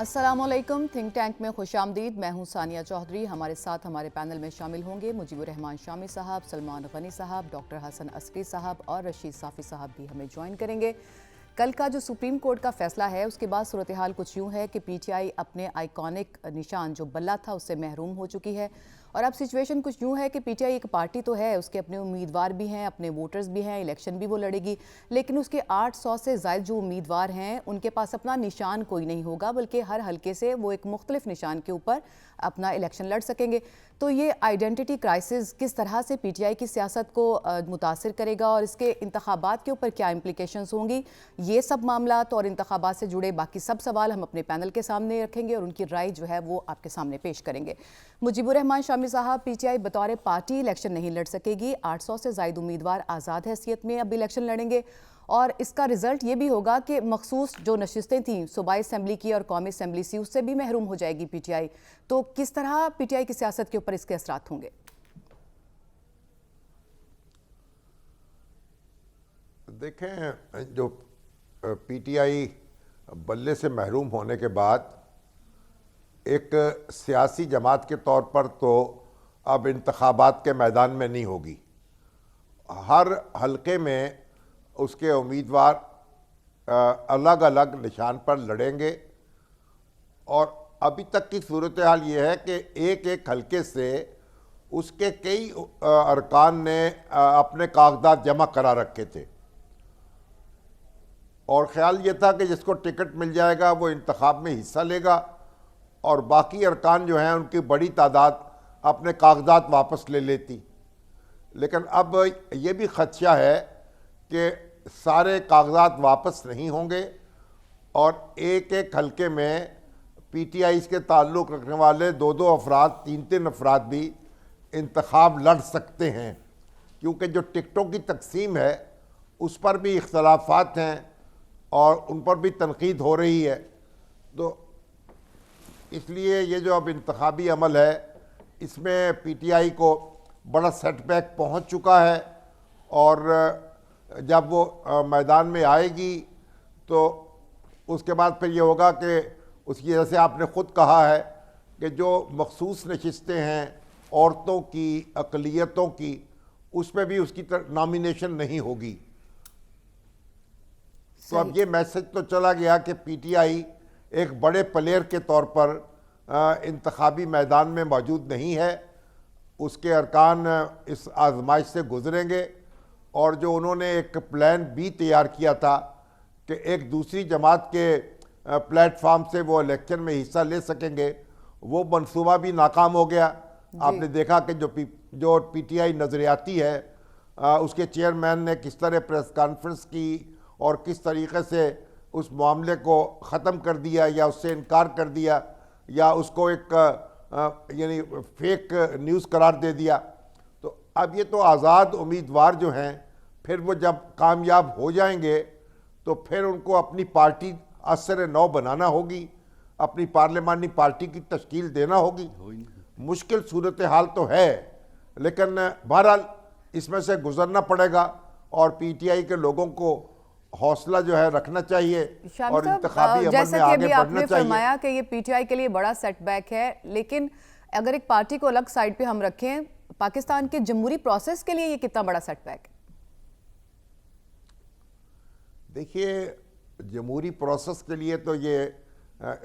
السلام علیکم، think tank میں خوش آمدید۔ میں ہوں ثانیہ چودھری۔ ہمارے ساتھ ہمارے پینل میں شامل ہوں گے مجیب الرحمان شامی صاحب، سلمان غنی صاحب، ڈاکٹر حسن عسکری صاحب اور رشید صافی صاحب بھی ہمیں جوائن کریں گے۔ کل کا جو سپریم کورٹ کا فیصلہ ہے اس کے بعد صورتحال کچھ یوں ہے کہ پی ٹی آئی اپنے آئیکونک نشان جو بلہ تھا اس سے محروم ہو چکی ہے، اور اب سچویشن کچھ یوں ہے کہ پی ٹی آئی ایک پارٹی تو ہے، اس کے اپنے امیدوار بھی ہیں، اپنے ووٹرز بھی ہیں، الیکشن بھی وہ لڑے گی، لیکن اس کے 800 سے زائد جو امیدوار ہیں ان کے پاس اپنا نشان کوئی نہیں ہوگا، بلکہ ہر حلقے سے وہ ایک مختلف نشان کے اوپر اپنا الیکشن لڑ سکیں گے۔ تو یہ آئیڈینٹی کرائسس کس طرح سے پی ٹی آئی کی سیاست کو متاثر کرے گا اور اس کے انتخابات کے اوپر کیا امپلیکیشنز ہوں گی، یہ سب معاملات اور انتخابات سے جڑے باقی سب سوال ہم اپنے پینل کے سامنے رکھیں گے اور ان کی رائے جو ہے وہ آپ کے سامنے پیش کریں گے۔ مجیب الرحمان شامی صاحب، پی ٹی آئی بطور پارٹی الیکشن نہیں لڑ سکے گی، 800 سے زائد امیدوار آزاد حیثیت میں اب الیکشن لڑیں گے، اور اس کا رزلٹ یہ بھی ہوگا کہ مخصوص جو نشستیں تھیں صوبائی اسمبلی کی اور قومی اسمبلی سی، اس سے بھی محروم ہو جائے گی پی ٹی آئی۔ تو کس طرح پی ٹی آئی کی سیاست کے اوپر اس کے اثرات ہوں گے؟ دیکھیں، جو پی ٹی آئی بلے سے محروم ہونے کے بعد ایک سیاسی جماعت کے طور پر تو اب انتخابات کے میدان میں نہیں ہوگی۔ ہر حلقے میں اس کے امیدوار الگ الگ نشان پر لڑیں گے، اور ابھی تک کی صورتحال یہ ہے کہ ایک ایک حلقے سے اس کے کئی ارکان نے اپنے کاغذات جمع کرا رکھے تھے، اور خیال یہ تھا کہ جس کو ٹکٹ مل جائے گا وہ انتخاب میں حصہ لے گا، اور باقی ارکان جو ہیں ان کی بڑی تعداد اپنے کاغذات واپس لے لیتی۔ لیکن اب یہ بھی خدشہ ہے کہ سارے کاغذات واپس نہیں ہوں گے، اور ایک ایک حلقے میں پی ٹی آئی کے تعلق رکھنے والے دو افراد، تین افراد بھی انتخاب لڑ سکتے ہیں، کیونکہ جو ٹکٹوں کی تقسیم ہے اس پر بھی اختلافات ہیں اور ان پر بھی تنقید ہو رہی ہے۔ تو اس لیے یہ جو اب انتخابی عمل ہے اس میں پی ٹی آئی کو بڑا سیٹ بیک پہنچ چکا ہے، اور جب وہ میدان میں آئے گی تو اس کے بعد پھر یہ ہوگا کہ اس کی، جیسے آپ نے خود کہا ہے کہ جو مخصوص نشستیں ہیں عورتوں کی، اقلیتوں کی، اس میں بھی اس کی نامینیشن نہیں ہوگی۔ تو اب یہ میسج تو چلا گیا کہ پی ٹی آئی ایک بڑے پلیئر کے طور پر انتخابی میدان میں موجود نہیں ہے، اس کے ارکان اس آزمائش سے گزریں گے، اور جو انہوں نے ایک پلان بھی تیار کیا تھا کہ ایک دوسری جماعت کے پلیٹ فارم سے وہ الیکشن میں حصہ لے سکیں گے، وہ منصوبہ بھی ناکام ہو گیا۔ آپ نے دیکھا کہ جو پی ٹی آئی نظریاتی ہے اس کے چیئرمین نے کس طرح پریس کانفرنس کی اور کس طریقے سے اس معاملے کو ختم کر دیا یا اس سے انکار کر دیا یا اس کو ایک یعنی فیک نیوز قرار دے دیا۔ تو اب یہ تو آزاد امیدوار جو ہیں پھر وہ جب کامیاب ہو جائیں گے تو پھر ان کو اپنی پارٹی اثر نو بنانا ہوگی، اپنی پارلیمانی پارٹی کی تشکیل دینا ہوگی۔ مشکل صورتحال تو ہے، لیکن بہرحال اس میں سے گزرنا پڑے گا، اور پی ٹی آئی کے لوگوں کو حوصلہ جو ہے رکھنا چاہیے اور انتخابی عمل میں آگے بڑھنا چاہیے۔ جیسے کہ آپ نے فرمایا کہ یہ پی ٹی آئی کے لیے بڑا سیٹ بیک ہے، لیکن اگر ایک پارٹی کو الگ سائڈ پہ ہم رکھیں، پاکستان کے جمہوری پروسیس کے لیے یہ کتنا بڑا سیٹ بیک ہے؟ دیکھیے، جمہوری پروسیس کے لیے تو یہ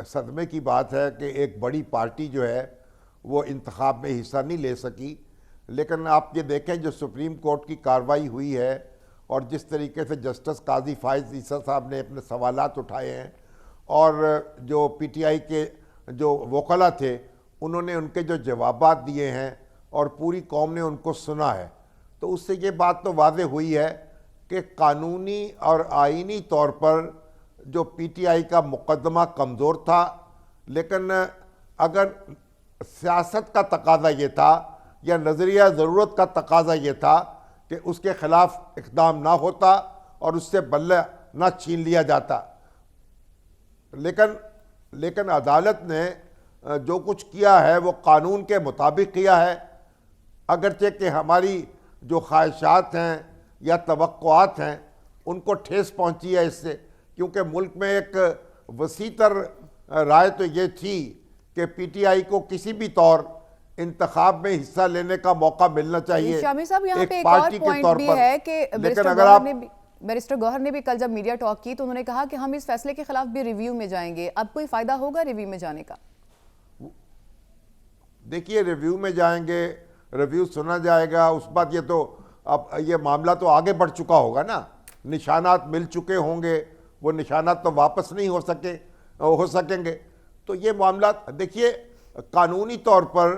صدمے کی بات ہے کہ ایک بڑی پارٹی جو ہے وہ انتخاب میں حصہ نہیں لے سکی، لیکن آپ یہ دیکھیں جو سپریم کورٹ کی کارروائی ہوئی ہے اور جس طریقے سے جسٹس قاضی فائز عیسیٰ صاحب نے اپنے سوالات اٹھائے ہیں، اور جو پی ٹی آئی کے جو وکلاء تھے انہوں نے ان کے جو جوابات دیے ہیں اور پوری قوم نے ان کو سنا ہے، تو اس سے یہ بات تو واضح ہوئی ہے کہ قانونی اور آئینی طور پر جو پی ٹی آئی کا مقدمہ کمزور تھا، لیکن اگر سیاست کا تقاضا یہ تھا یا نظریہ ضرورت کا تقاضا یہ تھا کہ اس کے خلاف اقدام نہ ہوتا اور اس سے بلہ نہ چھین لیا جاتا، لیکن عدالت نے جو کچھ کیا ہے وہ قانون کے مطابق کیا ہے، اگرچہ کہ ہماری جو خواہشات ہیں یا توقعات ہیں ان کو ٹھیس پہنچی ہے اس سے، کیونکہ ملک میں ایک وسیع تر رائے تو یہ تھی کہ پی ٹی آئی کو کسی بھی طور انتخاب میں حصہ لینے کا موقع ملنا چاہیے شامی صاحب یہاں پہ ایک اور پوائنٹ بھی ہے کہ بیرسٹر گوہر نے بھی کل جب میڈیا ٹاک کی تو انہوں نے کہا کہ ہم اس فیصلے کے خلاف بھی ریویو میں جائیں گے. اب کوئی فائدہ ہوگا ریویو میں جانے کا؟ دیکھیے ریویو میں جائیں گے, ریویو سنا جائے گا, اس بات یہ تو اب یہ معاملہ تو آگے بڑھ چکا ہوگا نا, نشانات مل چکے ہوں گے, وہ نشانات تو واپس نہیں ہو سکیں گے. تو یہ معاملات دیکھیے قانونی طور پر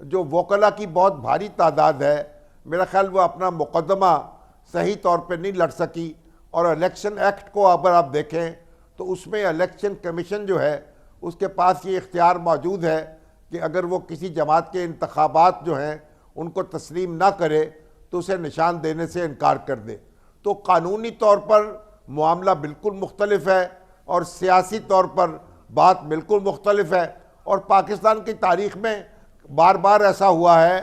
جو وکلا کی بہت بھاری تعداد ہے, میرا خیال وہ اپنا مقدمہ صحیح طور پہ نہیں لڑ سکی. اور الیکشن ایکٹ کو اگر آپ دیکھیں تو اس میں الیکشن کمیشن جو ہے اس کے پاس یہ اختیار موجود ہے کہ اگر وہ کسی جماعت کے انتخابات جو ہیں ان کو تسلیم نہ کرے تو اسے نشان دینے سے انکار کر دے. تو قانونی طور پر معاملہ بالکل مختلف ہے اور سیاسی طور پر بات بالکل مختلف ہے. اور پاکستان کی تاریخ میں بار بار ایسا ہوا ہے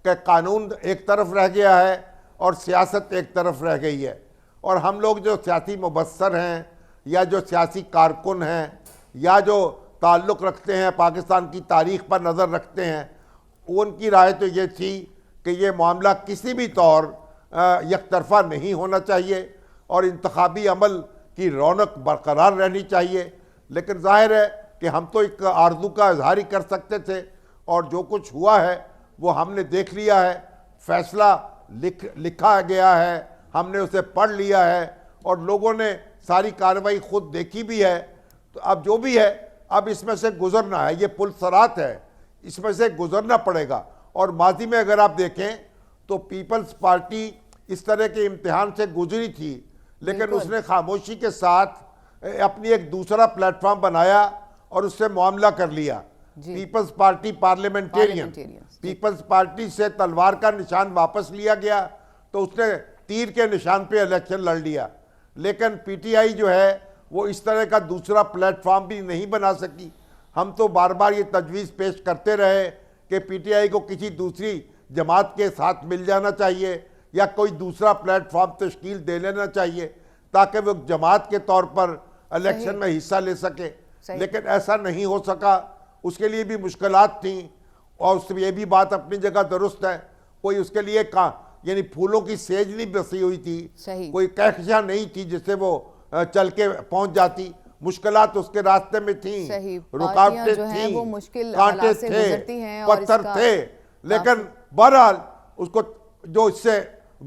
کہ قانون ایک طرف رہ گیا ہے اور سیاست ایک طرف رہ گئی ہے. اور ہم لوگ جو سیاسی مبصر ہیں یا جو سیاسی کارکن ہیں یا جو تعلق رکھتے ہیں پاکستان کی تاریخ پر نظر رکھتے ہیں, ان کی رائے تو یہ تھی کہ یہ معاملہ کسی بھی طور یک طرفہ نہیں ہونا چاہیے اور انتخابی عمل کی رونق برقرار رہنی چاہیے. لیکن ظاہر ہے کہ ہم تو ایک آرزو کا اظہار ہی کر سکتے تھے, اور جو کچھ ہوا ہے وہ ہم نے دیکھ لیا ہے, فیصلہ لکھا گیا ہے, ہم نے اسے پڑھ لیا ہے اور لوگوں نے ساری کارروائی خود دیکھی بھی ہے. تو اب جو بھی ہے اب اس میں سے گزرنا ہے, یہ پل صراط ہے, اس میں سے گزرنا پڑے گا. اور ماضی میں اگر آپ دیکھیں تو پیپلز پارٹی اس طرح کے امتحان سے گزری تھی, لیکن اس نے خاموشی کے ساتھ اپنی ایک دوسرا پلیٹ فارم بنایا اور اس سے معاملہ کر لیا. پیپلز پارٹی پارلیمنٹیرین, پیپلز پارٹی سے تلوار کا نشان واپس لیا گیا تو اس نے تیر کے نشان پہ الیکشن لڑ لیا. لیکن پی ٹی آئی جو ہے وہ اس طرح کا دوسرا پلیٹ فارم بھی نہیں بنا سکی. ہم تو بار بار یہ تجویز پیش کرتے رہے کہ پی ٹی آئی کو کسی دوسری جماعت کے ساتھ مل جانا چاہیے یا کوئی دوسرا پلیٹ فارم تشکیل دے لینا چاہیے تاکہ وہ جماعت کے طور پر الیکشن میں حصہ لے سکے. لیکن ایسا نہیں ہو سکا, اس کے لیے بھی مشکلات تھیں, اور اس یہ بھی بات اپنی جگہ درست ہے, کوئی اس کے لیے یعنی پھولوں کی سیج نہیں بسی ہوئی تھی, کوئی کہکشاں نہیں تھی جس سے وہ چل کے پہنچ جاتی. مشکلات اس کے راستے میں تھیں, رکاوٹیں تھیں, کانٹے تھے, پتھر تھے, لیکن بہرحال اس کو جو اس سے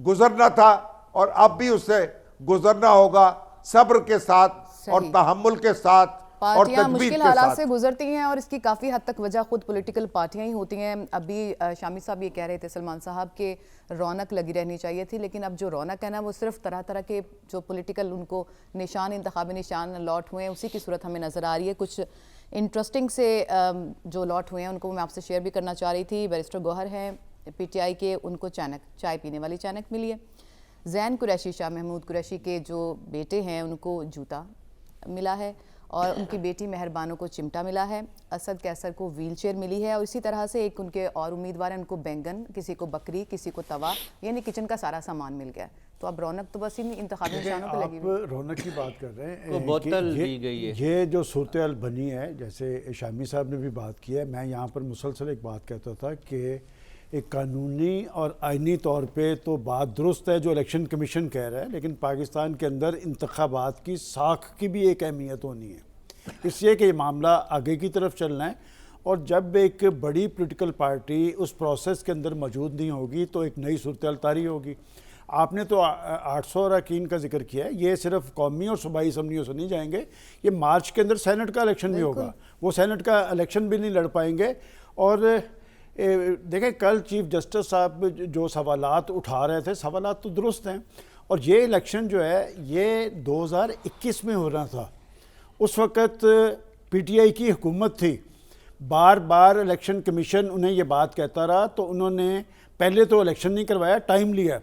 گزرنا تھا اور اب بھی اس سے گزرنا ہوگا صبر کے ساتھ اور تحمل کے ساتھ اور پارٹیاں مشکل حالات سے گزرتی ہیں اور اس کی کافی حد تک وجہ خود پولیٹیکل پارٹیاں ہی ہوتی ہیں. ابھی شامی صاحب یہ کہہ رہے تھے سلمان صاحب کہ رونق لگی رہنی چاہیے تھی, لیکن اب جو رونق ہے نا وہ صرف طرح طرح کے جو پولیٹیکل ان کو نشان, انتخابی نشان لاٹ ہوئے ہیں اسی کی صورت ہمیں نظر آ رہی ہے. کچھ انٹرسٹنگ سے جو لاٹ ہوئے ہیں ان کو میں آپ سے شیئر بھی کرنا چاہ رہی تھی. بیرسٹر گوہر ہیں پی ٹی آئی کے, ان کو چائے پینے والی چینک ملی ہے. زین قریشی, شاہ محمود قریشی کے جو بیٹے ہیں ان کو جوتا ملا ہے, اور ان کی بیٹی مہربانوں کو چمٹا ملا ہے. اسد کیسر کو ویل چیئر ملی ہے, اور اسی طرح سے ایک ان کے اور امیدوار ہیں, ان کو بینگن, کسی کو بکری, کسی کو توا, یعنی کچن کا سارا سامان مل گیا. تو اب رونق تو بس ان انتخابی نشانوں پہ لگی ہوئی. آپ رونق کی بات کر رہے ہیں, بوتل دی گئی ہے. یہ جو صورتحال بنی ہے, جیسے شامی صاحب نے بھی بات کی ہے, میں یہاں پر مسلسل ایک بات کہتا تھا کہ ایک قانونی اور آئینی طور پہ تو بات درست ہے جو الیکشن کمیشن کہہ رہا ہے, لیکن پاکستان کے اندر انتخابات کی ساکھ کی بھی ایک اہمیت ہونی ہے, اس لیے کہ یہ معاملہ آگے کی طرف چلنا ہے. اور جب ایک بڑی پولیٹیکل پارٹی اس پروسیس کے اندر موجود نہیں ہوگی تو ایک نئی صورتحال طاری ہوگی. آپ نے تو 800 اراکین کا ذکر کیا ہے, یہ صرف قومی اور صوبائی اسمبلیوں سے نہیں جائیں گے, یہ مارچ کے اندر سینٹ کا الیکشن بھی ہوگا, وہ سینٹ کا الیکشن بھی نہیں لڑ پائیں گے. اور دیکھیں کل چیف جسٹس صاحب جو سوالات اٹھا رہے تھے, سوالات تو درست ہیں, اور یہ الیکشن جو ہے یہ 2021 میں ہو رہا تھا. اس وقت پی ٹی آئی کی حکومت تھی, بار بار الیکشن کمیشن انہیں یہ بات کہتا رہا, تو انہوں نے پہلے تو الیکشن نہیں کروایا, ٹائم لیا.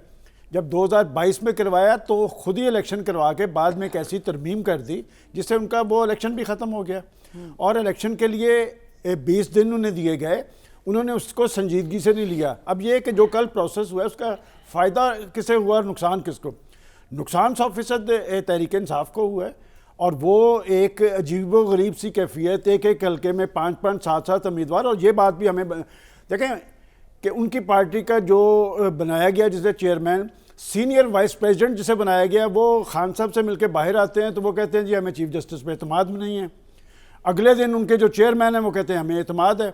جب 2022 میں کروایا تو خود ہی الیکشن کروا کے بعد میں ایک ایسی ترمیم کر دی جس سے ان کا وہ الیکشن بھی ختم ہو گیا. اور الیکشن کے لیے 20 دن انہیں دیے گئے, انہوں نے اس کو سنجیدگی سے نہیں لیا. اب یہ کہ جو کل پروسیس ہوا ہے اس کا فائدہ کسے ہوا اور نقصان کس کو؟ نقصان 100% تحریک انصاف کو ہوا ہے, اور وہ ایک عجیب و غریب سی کیفیت، ایک ایک حلقے میں 5-5 7 امیدوار. اور یہ بات بھی ہمیں دیکھیں کہ ان کی پارٹی کا جو بنایا گیا جسے چیئرمین، سینئر وائس پریزیڈنٹ جسے بنایا گیا، وہ خان صاحب سے مل کے باہر آتے ہیں تو وہ کہتے ہیں جی ہمیں چیف جسٹس پہ اعتماد نہیں ہے. اگلے دن ان کے جو چیئرمین ہیں وہ کہتے ہیں ہمیں اعتماد ہے.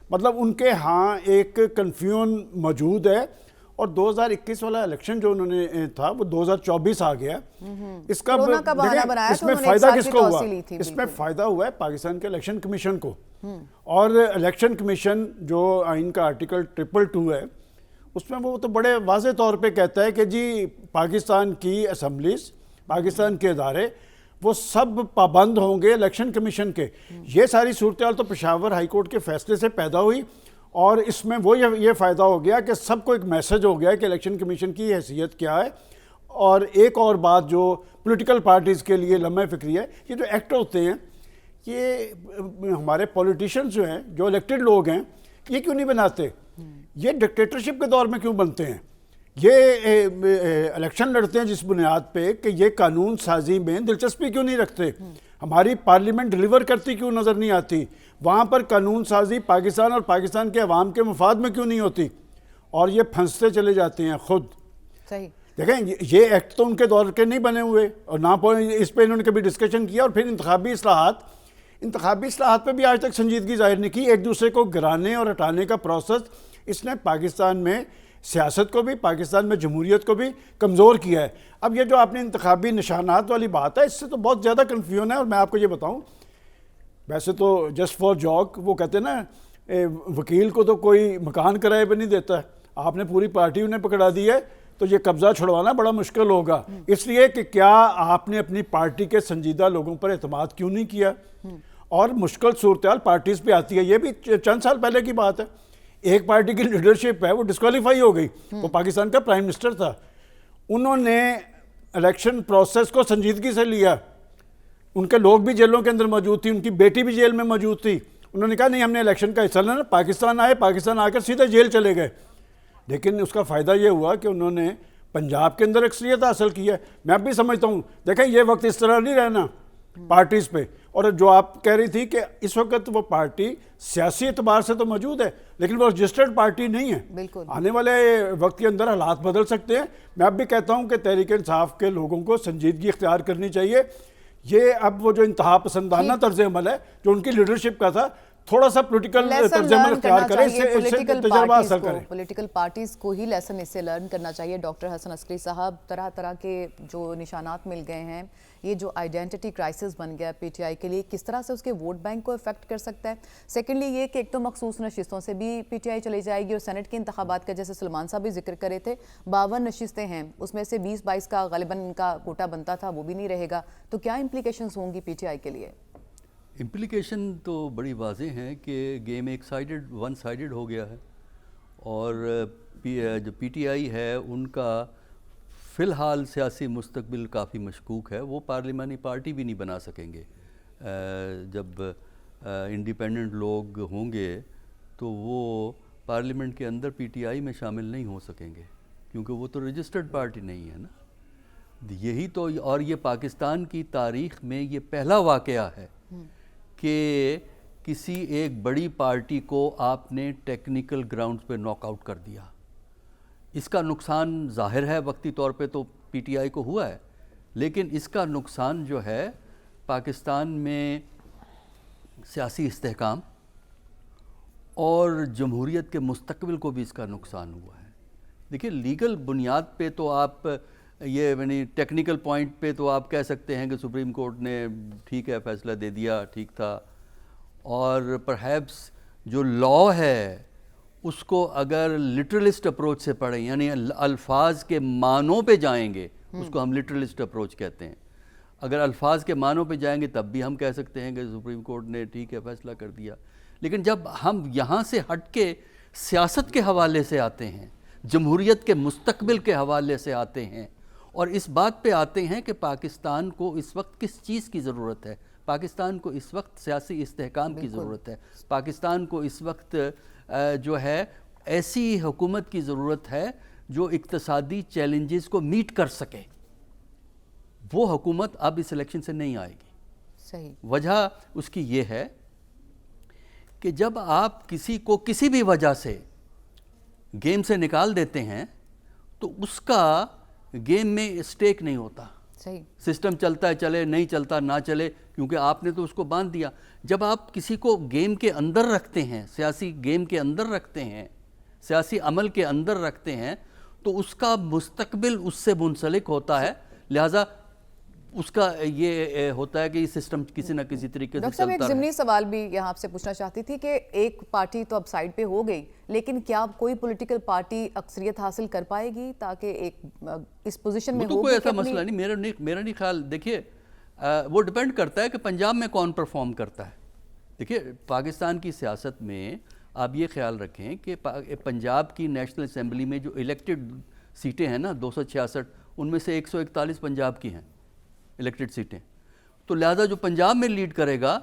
مطلب ان کے ہاں ایک کنفیوژن موجود ہے. اور 2021 والا الیکشن جو انہوں نے تھا وہ 2024 آ گیا. اس کا کورونا کا بہانہ بنایا اس تو میں انہوں نے ایک فائدہ سال کس کی کو ہوا؟ توسیع لی تھی. اس میں فائدہ ہوا ہے پاکستان کے الیکشن کمیشن کو. اور الیکشن کمیشن جو آئین کا آرٹیکل 222 ہے اس میں وہ تو بڑے واضح طور پہ کہتا ہے کہ جی پاکستان کی اسمبلیز، پاکستان کے ادارے وہ سب پابند ہوں گے الیکشن کمیشن کے. یہ ساری صورتحال تو پشاور ہائی کورٹ کے فیصلے سے پیدا ہوئی. اور اس میں وہ یہ فائدہ ہو گیا کہ سب کو ایک میسج ہو گیا کہ الیکشن کمیشن کی حیثیت کیا ہے. اور ایک اور بات جو پولیٹیکل پارٹیز کے لیے لمحہ فکری ہے، یہ جو ایکٹ ہوتے ہیں یہ ہمارے پولیٹیشنز جو ہیں، جو الیکٹڈ لوگ ہیں، یہ کیوں نہیں بناتے؟ یہ ڈکٹیٹرشپ کے دور میں کیوں بنتے ہیں؟ یہ الیکشن لڑتے ہیں جس بنیاد پہ کہ یہ قانون سازی میں دلچسپی کیوں نہیں رکھتے؟ ہماری پارلیمنٹ ڈیلیور کرتی کیوں نظر نہیں آتی؟ وہاں پر قانون سازی پاکستان اور پاکستان کے عوام کے مفاد میں کیوں نہیں ہوتی؟ اور یہ پھنستے چلے جاتے ہیں خود. صحیح. دیکھیں یہ ایکٹ تو ان کے دور کے نہیں بنے ہوئے، اور نہ اس پہ انہوں نے کبھی ڈسکشن کیا. اور پھر انتخابی اصلاحات پہ بھی آج تک سنجیدگی ظاہر نہیں کی. ایک دوسرے کو گرانے اور ہٹانے کا پروسیس اس نے پاکستان میں سیاست کو بھی، پاکستان میں جمہوریت کو بھی کمزور کیا ہے. اب یہ جو آپ نے انتخابی نشانات والی بات ہے، اس سے تو بہت زیادہ کنفیوژن ہے. اور میں آپ کو یہ بتاؤں، ویسے تو جسٹ فار جوک وہ کہتے ہیں نا وکیل کو تو کوئی مکان کرائے پہ نہیں دیتا ہے. آپ نے پوری پارٹی انہیں پکڑا دی ہے تو یہ قبضہ چھڑوانا بڑا مشکل ہوگا. اس لیے کہ کیا آپ نے اپنی پارٹی کے سنجیدہ لوگوں پر اعتماد کیوں نہیں کیا؟ اور مشکل صورتحال پارٹیز پہ آتی ہے. یہ بھی چند سال پہلے کی بات ہے. ایک پارٹی کی لیڈرشپ ہے وہ ڈسکوالیفائی ہو گئی. وہ پاکستان کا پرائم منسٹر تھا. انہوں نے الیکشن پروسیس کو سنجیدگی سے لیا. ان کے لوگ بھی جیلوں کے اندر موجود تھی، ان کی بیٹی بھی جیل میں موجود تھی. انہوں نے کہا نہیں ہم نے الیکشن کا حصہ لینا. پاکستان آئے، پاکستان آ کر سیدھے جیل چلے گئے. لیکن اس کا فائدہ یہ ہوا کہ انہوں نے پنجاب کے اندر اکثریت حاصل کی ہے. میں اب بھی سمجھتا ہوں، دیکھیں یہ وقت اس طرح نہیں رہنا پارٹیز پہ. اور جو آپ کہہ رہی تھی کہ اس وقت وہ پارٹی سیاسی اعتبار سے تو موجود ہے لیکن وہ رجسٹرڈ پارٹی نہیں ہے. بالکل. آنے والے وقت کے اندر حالات بدل سکتے ہیں. میں اب بھی کہتا ہوں کہ تحریک انصاف کے لوگوں کو سنجیدگی اختیار کرنی چاہیے. یہ اب وہ جو انتہا پسندانہ طرز عمل ہے جو ان کی لیڈرشپ کا تھا، تھوڑا سا پولیٹیکل طرز عمل اختیار کریں، اس سے تجربہ حاصل کریں. پولیٹیکل پارٹیز کو ہی لیسن اس سے لرن کرنا چاہیے. ڈاکٹر حسن عسکری صاحب، طرح طرح کے جو نشانات مل گئے ہیں، یہ جو آئیڈینٹی کرائسس بن گیا پی ٹی آئی کے لیے، کس طرح سے اس کے ووٹ بینک کو افیکٹ کر سکتا ہے؟ سیکنڈلی یہ کہ ایک تو مخصوص نشستوں سے بھی پی ٹی آئی چلی جائے گی، اور سینٹ کے انتخابات کا جیسے سلمان صاحب بھی ذکر کرے تھے 52 نشستیں ہیں، اس میں سے 20-22 کا غالباً ان کا کوٹا بنتا تھا، وہ بھی نہیں رہے گا. تو کیا امپلیکیشنز ہوں گی پی ٹی آئی کے لیے؟ امپلیکیشن تو بڑی واضح ہیں کہ گیم ایک سائیڈڈ، ون سائیڈڈ ہو گیا ہے. اور جو پی ٹی آئی ہے ان کا فی الحال سیاسی مستقبل کافی مشکوک ہے. وہ پارلیمانی پارٹی بھی نہیں بنا سکیں گے. جب انڈیپینڈنٹ لوگ ہوں گے تو وہ پارلیمنٹ کے اندر پی ٹی آئی میں شامل نہیں ہو سکیں گے کیونکہ وہ تو رجسٹرڈ پارٹی نہیں ہے نا. یہی تو، اور یہ پاکستان کی تاریخ میں یہ پہلا واقعہ ہے کہ کسی ایک بڑی پارٹی کو آپ نے ٹیکنیکل گراؤنڈز پہ ناک آؤٹ کر دیا. اس کا نقصان ظاہر ہے وقتی طور پہ تو پی ٹی آئی کو ہوا ہے، لیکن اس کا نقصان جو ہے پاکستان میں سیاسی استحکام اور جمہوریت کے مستقبل کو بھی اس کا نقصان ہوا ہے. دیکھیں لیگل بنیاد پہ تو آپ یہ یعنی ٹیکنیکل پوائنٹ پہ تو آپ کہہ سکتے ہیں کہ سپریم کورٹ نے ٹھیک ہے فیصلہ دے دیا، ٹھیک تھا. اور پرہیپس جو لاء ہے اس کو اگر لٹرلسٹ اپروچ سے پڑھیں، یعنی الفاظ کے معنوں پہ جائیں گے، اس کو ہم لٹرلسٹ اپروچ کہتے ہیں. اگر الفاظ کے معنوں پہ جائیں گے تب بھی ہم کہہ سکتے ہیں کہ سپریم کورٹ نے ٹھیک ہے فیصلہ کر دیا. لیکن جب ہم یہاں سے ہٹ کے سیاست کے حوالے سے آتے ہیں، جمہوریت کے مستقبل کے حوالے سے آتے ہیں، اور اس بات پہ آتے ہیں کہ پاکستان کو اس وقت کس چیز کی ضرورت ہے، پاکستان کو اس وقت سیاسی استحکام کی ضرورت ہے، پاکستان کو اس وقت جو ہے ایسی حکومت کی ضرورت ہے جو اقتصادی چیلنجز کو میٹ کر سکے. وہ حکومت اب اس الیکشن سے نہیں آئے گی. صحیح. وجہ اس کی یہ ہے کہ جب آپ کسی کو کسی بھی وجہ سے گیم سے نکال دیتے ہیں تو اس کا گیم میں اسٹیک نہیں ہوتا. صحیح. سسٹم چلتا ہے چلے، نہیں چلتا نہ چلے، کیونکہ آپ نے تو اس کو باندھ دیا. جب آپ کسی کو گیم کے اندر رکھتے ہیں، سیاسی گیم کے اندر رکھتے ہیں، سیاسی عمل کے اندر رکھتے ہیں، تو اس کا مستقبل اس سے منسلک ہوتا ہے. لہٰذا اس کا یہ ہوتا ہے کہ یہ سسٹم کسی نہ کسی طریقے سے ڈاکٹر صاحب ایک چلتا رہے. ضمنی سوال بھی یہاں آپ سے پوچھنا چاہتی تھی کہ ایک پارٹی تو اب سائیڈ پہ ہو گئی، لیکن کیا کوئی پولیٹیکل پارٹی اکثریت حاصل کر پائے گی تاکہ ایک اس پوزیشن میں وہ تو کوئی ایسا مسئلہ نہیں. میرا نہیں خیال. دیکھیے وہ ڈیپینڈ کرتا ہے کہ پنجاب میں کون پرفارم کرتا ہے. دیکھیے پاکستان کی سیاست میں آپ یہ خیال رکھیں کہ پنجاب کی نیشنل اسمبلی میں جو الیکٹڈ سیٹیں ہیں نا 266، ان میں سے 141 پنجاب کی ہیں الیکٹڈ سیٹیں. تو لہذا جو پنجاب میں لیڈ کرے گا.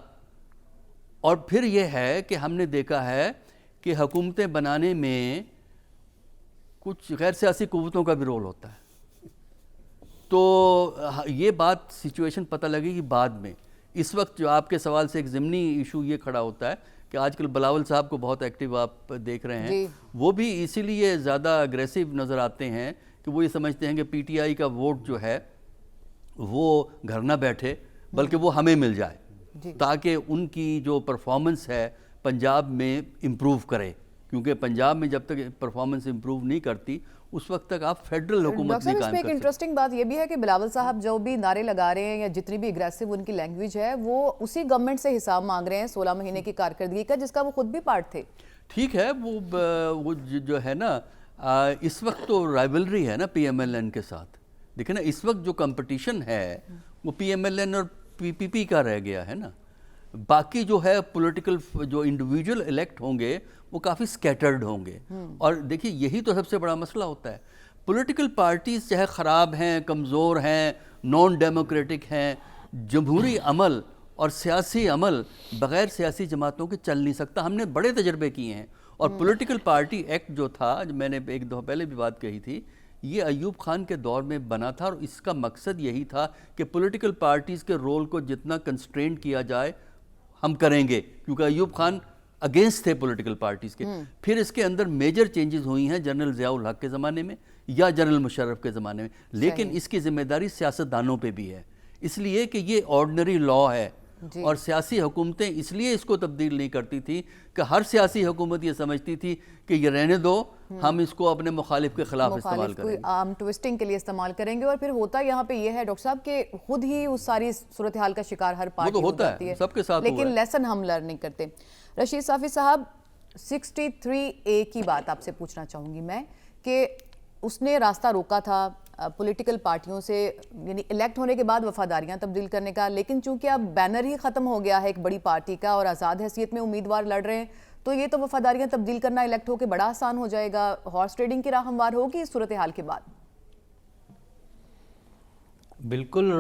اور پھر یہ ہے کہ ہم نے دیکھا ہے کہ حکومتیں بنانے میں کچھ غیر سیاسی قوتوں کا بھی رول ہوتا ہے. تو یہ بات سچویشن پتہ لگے گی بعد میں. اس وقت جو آپ کے سوال سے ایک ضمنی ایشو یہ کھڑا ہوتا ہے کہ آج کل بلاول صاحب کو بہت ایکٹیو آپ دیکھ رہے ہیں. وہ بھی اسی لیے زیادہ اگریسو نظر آتے ہیں کہ وہ یہ سمجھتے ہیں کہ پی ٹی آئی کا ووٹ جو ہے وہ گھر نہ بیٹھے بلکہ وہ ہمیں مل جائے تاکہ ان کی جو پرفارمنس ہے پنجاب میں امپروو کرے. کیونکہ پنجاب میں جب تک پرفارمنس امپروو نہیں کرتی اس وقت تک آپ فیڈرل حکومت نہیں قائم کر سکتے. ایک انٹرسٹنگ بات یہ بھی ہے کہ بلاول صاحب جو بھی نعرے لگا رہے ہیں یا جتنی بھی اگریسو ان کی لینگویج ہے وہ اسی گورنمنٹ سے حساب مانگ رہے ہیں 16 مہینے کی کارکردگی کا، جس کا وہ خود بھی پارٹ تھے. ٹھیک ہے. وہ جو ہے نا اس وقت تو رائیولری ہے نا پی ایم ایل این کے ساتھ. دیکھیں نا اس وقت جو کمپٹیشن ہے وہ پی ایم ایل این اور پی پی پی کا رہ گیا ہے نا. باقی جو ہے پولیٹیکل جو انڈیویجول الیکٹ ہوں گے وہ کافی سکیٹرڈ ہوں گے. اور دیکھیے یہی تو سب سے بڑا مسئلہ ہوتا ہے. پولیٹیکل پارٹیز چاہے خراب ہیں، کمزور ہیں، نان ڈیموکریٹک ہیں، جمہوری عمل اور سیاسی عمل بغیر سیاسی جماعتوں کے چل نہیں سکتا. ہم نے بڑے تجربے کیے ہیں. اور پولیٹیکل پارٹی ایکٹ جو تھا، میں نے ایک دفعہ پہلے بھی بات کہی تھی، یہ ایوب خان کے دور میں بنا تھا. اور اس کا مقصد یہی تھا کہ پولیٹیکل پارٹیز کے رول کو جتنا کنسٹرینٹ کیا جائے ہم کریں گے، کیونکہ ایوب خان اگینسٹ تھے پولیٹیکل پارٹیز کے. پھر اس کے اندر میجر چینجز ہوئی ہیں جنرل ضیاء الحق کے زمانے میں یا جنرل مشرف کے زمانے میں. لیکن اس کی ذمہ داری سیاستدانوں پہ بھی ہے، اس لیے کہ یہ آرڈنری لا ہے. اور سیاسی حکومتیں اس لیے اس کو تبدیل نہیں کرتی تھی کہ ہر سیاسی حکومت یہ سمجھتی تھی کہ یہ رہنے دو، ہم اس کو اپنے مخالف کے خلاف استعمال کریں گے، عام ٹوسٹنگ کے لیے استعمال کریں گے. اور پھر ہوتا یہاں پہ یہ ہے ڈاکٹر صاحب کہ خود ہی اس ساری صورتحال کا شکار ہر پارٹی ہو جاتی ہے، سب کے ساتھ لیکن لیسن ہم لرن نہیں کرتے. رشید صافی صاحب 63A کی بات آپ سے پوچھنا چاہوں گی میں کہ اس نے راستہ روکا تھا پولیٹیکل پارٹیوں سے، یعنی الیکٹ ہونے کے بعد وفاداریاں تبدیل کرنے کا، لیکن چونکہ اب بینر ہی ختم ہو گیا ہے ایک بڑی پارٹی کا اور آزاد حیثیت میں امیدوار لڑ رہے ہیں، تو یہ تو وفاداریاں تبدیل کرنا الیکٹ ہو کے بڑا آسان ہو جائے گا. ہارس ٹریڈنگ کی راہ ہموار ہوگی اس صورتحال کے بعد. بالکل.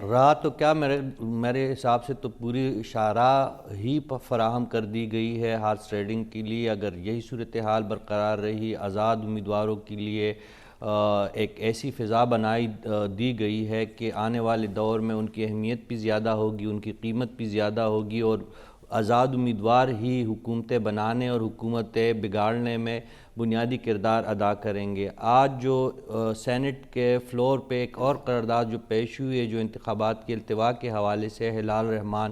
راہ تو کیا میرے حساب سے تو پوری شاہراہ ہی فراہم کر دی گئی ہے ہارس ٹریڈنگ کے لیے. اگر یہی صورتحال برقرار رہی، آزاد امیدواروں کے لیے ایک ایسی فضا بنائی دی گئی ہے کہ آنے والے دور میں ان کی اہمیت بھی زیادہ ہوگی، ان کی قیمت بھی زیادہ ہوگی، اور آزاد امیدوار ہی حکومتیں بنانے اور حکومتیں بگاڑنے میں بنیادی کردار ادا کریں گے. آج جو سینٹ کے فلور پہ ایک اور قرارداد جو پیش ہوئی ہے جو انتخابات کے التوا کے حوالے سے، ہلال الرحمان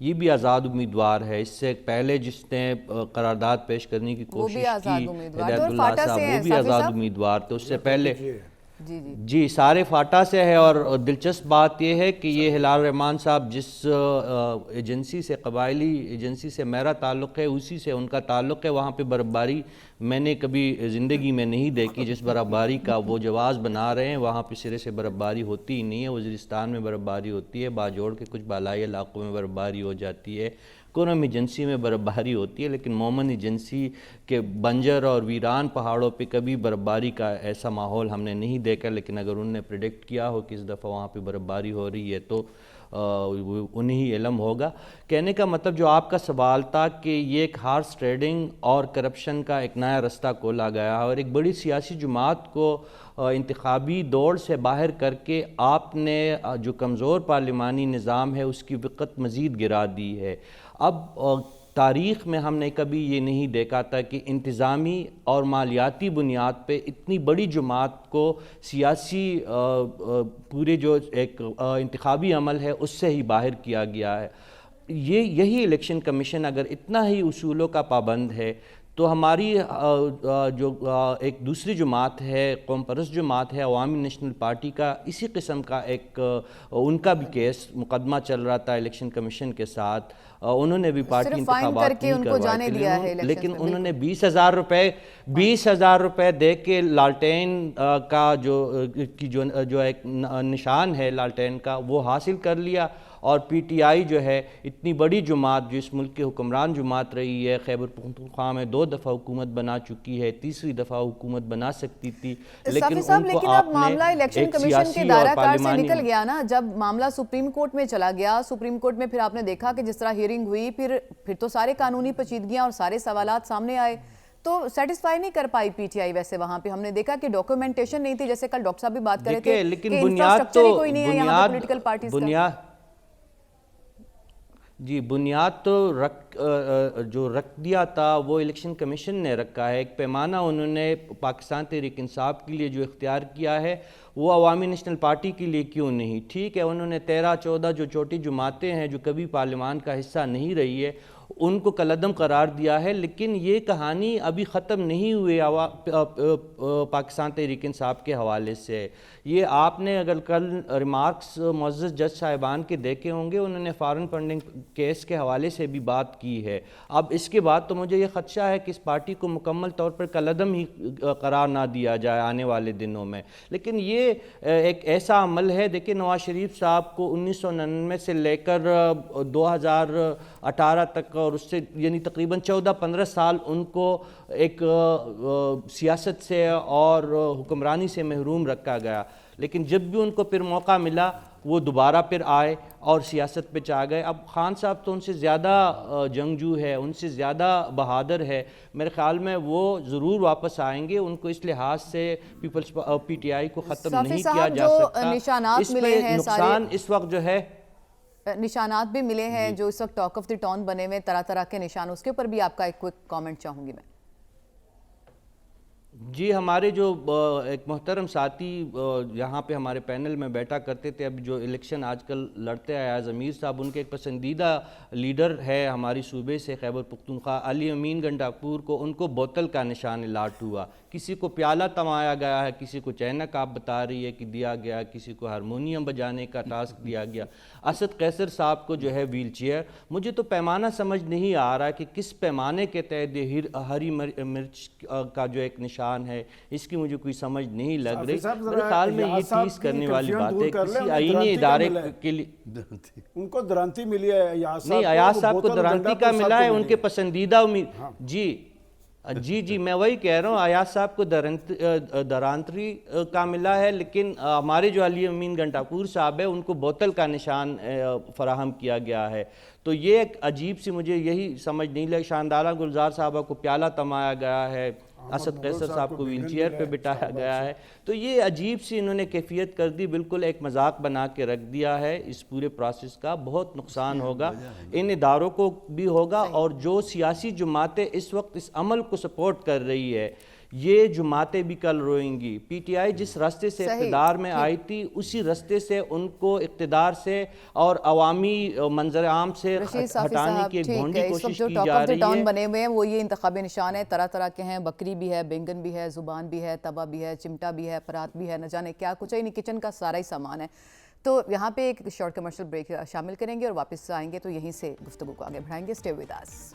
یہ بھی آزاد امیدوار ہے. اس سے پہلے جس نے قرارداد پیش کرنے کی کوشش کی ہدایت اللہ صاحب، وہ بھی آزاد امیدوار تھے. اس سے پہلے جی سارے فاٹا سے ہے. اور دلچسپ بات یہ ہے کہ یہ ہلال الرحمان صاحب جس ایجنسی سے، قبائلی ایجنسی سے میرا تعلق ہے، اسی سے ان کا تعلق ہے. وہاں پہ برفباری میں نے کبھی زندگی میں نہیں دیکھی. جس برفباری کا وہ جواز بنا رہے ہیں وہاں پہ سرے سے برفباری ہوتی ہی نہیں ہے. وزیرستان میں برفباری ہوتی ہے، باجوڑ کے کچھ بالائی علاقوں میں برفباری ہو جاتی ہے، کورم ایجنسی میں برفباری ہوتی ہے، لیکن مومن ایجنسی کے بنجر اور ویران پہاڑوں پہ کبھی برفباری کا ایسا ماحول ہم نے نہیں دیکھا. لیکن اگر انہوں نے پریڈکٹ کیا ہو کہ اس دفعہ وہاں پہ برفباری ہو رہی ہے تو انہیں علم ہوگا. کہنے کا مطلب جو آپ کا سوال تھا کہ یہ ایک ہارس ٹریڈنگ اور کرپشن کا ایک نیا رستہ کھولا گیا اور ایک بڑی سیاسی جماعت کو انتخابی دوڑ سے باہر کر کے آپ نے جو کمزور پارلیمانی نظام ہے اس کی وقت مزید گرا دی ہے. اب تاریخ میں ہم نے کبھی یہ نہیں دیکھا تھا کہ انتظامی اور مالیاتی بنیاد پہ اتنی بڑی جماعت کو سیاسی پورے جو ایک انتخابی عمل ہے اس سے ہی باہر کیا گیا ہے. یہی الیکشن کمیشن اگر اتنا ہی اصولوں کا پابند ہے تو ہماری جو ایک دوسری جماعت ہے قوم پرست جماعت ہے عوامی نیشنل پارٹی کا اسی قسم کا ایک ان کا بھی کیس مقدمہ چل رہا تھا الیکشن کمیشن کے ساتھ. انہوں نے بھی پارٹی انتخابات نہیں کروائے لیکن انہوں نے 20,000 روپے دے کے لالٹین کا جو ایک نشان ہے لالٹین کا وہ حاصل کر لیا. اور پی ٹی آئی جو ہے اتنی بڑی جماعت جو اس ملک کی حکمران جماعت رہی ہے خیبر پختونخوا میں 2 دفعہ حکومت بنا چکی ہے تیسری دفعہ حکومت بنا سکتی تھی لیکن ان کو اب معاملہ الیکشن کمیشن کے دائرہ کار سے نکل گیا نا. جب معاملہ سپریم کورٹ میں چلا گیا سپریم کورٹ میں پھر آپ نے دیکھا کہ جس طرح ہیئرنگ ہوئی پھر تو سارے قانونی پیچیدگیاں اور سارے سوالات سامنے آئے تو سیٹسفائی نہیں کر پائی پی ٹی آئی. ویسے وہاں پہ ہم نے دیکھا کہ ڈاکیومنٹیشن نہیں تھی جیسے کل ڈاکٹر صاحب بھی بات کر رہے تھے لیکن کہ بنیاد انفراسٹرکچر ہی کوئی نہیں ہے یہاں پہ پولیٹیکل پارٹیز کا. جی بنیاد تو جو رکھ دیا تھا وہ الیکشن کمیشن نے رکھا ہے. ایک پیمانہ انہوں نے پاکستان تحریک انصاف کے لیے جو اختیار کیا ہے وہ عوامی نیشنل پارٹی کے لیے کیوں نہیں. ٹھیک ہے انہوں نے 13-14 جو چھوٹی جماعتیں ہیں جو کبھی پارلیمان کا حصہ نہیں رہی ہے ان کو کالعدم قرار دیا ہے لیکن یہ کہانی ابھی ختم نہیں ہوئی پاکستان تحریک انصاف کے حوالے سے. یہ آپ نے اگر کل ریمارکس معزز جج صاحبان کے دیکھے ہوں گے انہوں نے فارن فنڈنگ کیس کے حوالے سے بھی بات کی ہے. اب اس کے بعد تو مجھے یہ خدشہ ہے کہ اس پارٹی کو مکمل طور پر کالعدم ہی قرار نہ دیا جائے آنے والے دنوں میں. لیکن یہ ایک ایسا عمل ہے دیکھیں نواز شریف صاحب کو 1999 سے لے کر 2018 تک اور اس سے یعنی تقریباً 14-15 سال ان کو ایک سیاست سے اور حکمرانی سے محروم رکھا گیا لیکن جب بھی ان کو پھر موقع ملا وہ دوبارہ پھر آئے اور سیاست پہ چاہ گئے. اب خان صاحب تو ان سے زیادہ جنگجو ہے ان سے زیادہ بہادر ہے میرے خیال میں وہ ضرور واپس آئیں گے. ان کو اس لحاظ سے پیپلز پی ٹی آئی کو ختم نہیں کیا جا سکتا. اس پہ نقصان اس وقت جو ہے نشانات بھی ملے ہیں جو اس وقت ٹاک آف دی ٹاؤن بنے ہوئے طرح طرح کے نشان اس کے اوپر بھی آپ کا ایک کوئک کامنٹ چاہوں گی میں. جی ہمارے جو ایک محترم ساتھی یہاں پہ ہمارے پینل میں بیٹھا کرتے تھے اب جو الیکشن آج کل لڑتے آیا ضمیر صاحب ان کے ایک پسندیدہ لیڈر ہے ہماری صوبے سے خیبر پختونخوا علی امین گنڈاپور کو ان کو بوتل کا نشان الاٹ ہوا. کسی کو پیالہ تمایا گیا ہے کسی کو چینک آپ بتا رہی ہے کہ دیا گیا کسی کو ہارمونیم بجانے کا ٹاسک دیا گیا. اسد قیصر صاحب کو جو ہے ویل چیئر. مجھے تو پیمانہ سمجھ نہیں آ رہا کہ کس پیمانے کے تحت ہری مرچ کا جو ایک نشان ہے اس کی مجھے کوئی سمجھ نہیں لگ رہی. میرے خیال میں یہ ٹیز کرنے والی بات ہے کسی آئینی ادارے کے لیے ان کو درانتی ملی ہے نہیں ایاز صاحب کو درانتی کا ملا ہے ان کے پسندیدہ امید جی میں وہی کہہ رہا ہوں ایاز صاحب کو درانتری کا ملا ہے لیکن ہمارے جو علی امین گنڈاپور صاحب ہے ان کو بوتل کا نشان فراہم کیا گیا ہے. تو یہ ایک عجیب سی مجھے یہی سمجھ نہیں لگی. شاندارہ گلزار صاحبہ کو پیالہ تمایا گیا ہے اسد قیصر صاحب کو ویل چیئر پہ بٹھایا گیا ہے. تو یہ عجیب سی انہوں نے کیفیت کر دی بالکل ایک مذاق بنا کے رکھ دیا ہے. اس پورے پروسیس کا بہت نقصان ہوگا ان اداروں کو بھی ہوگا اور جو سیاسی جماعتیں اس وقت اس عمل کو سپورٹ کر رہی ہے یہ جماعتیں بھی کل روئیں گی. پی ٹی آئی جس راستے سے اقتدار میں آئی تھی اسی راستے سے ان کو اقتدار سے اور عوامی منظر عام سے ہٹانے کی ایک بھونڈی کوشش کی جا رہی ہے. بنے ہوئے ہیں وہ یہ انتخابی نشان ہے طرح طرح کے ہیں. بکری بھی ہے بینگن بھی ہے زبان بھی ہے توا بھی ہے چمٹا بھی ہے پرات بھی ہے نہ جانے کیا کچھ ہے کچن کا سارا ہی سامان ہے. تو یہاں پہ ایک شارٹ کمرشل بریک شامل کریں گے اور واپس آئیں گے تو یہیں سے گفتگو کو آگے بڑھائیں گے. Stay with us.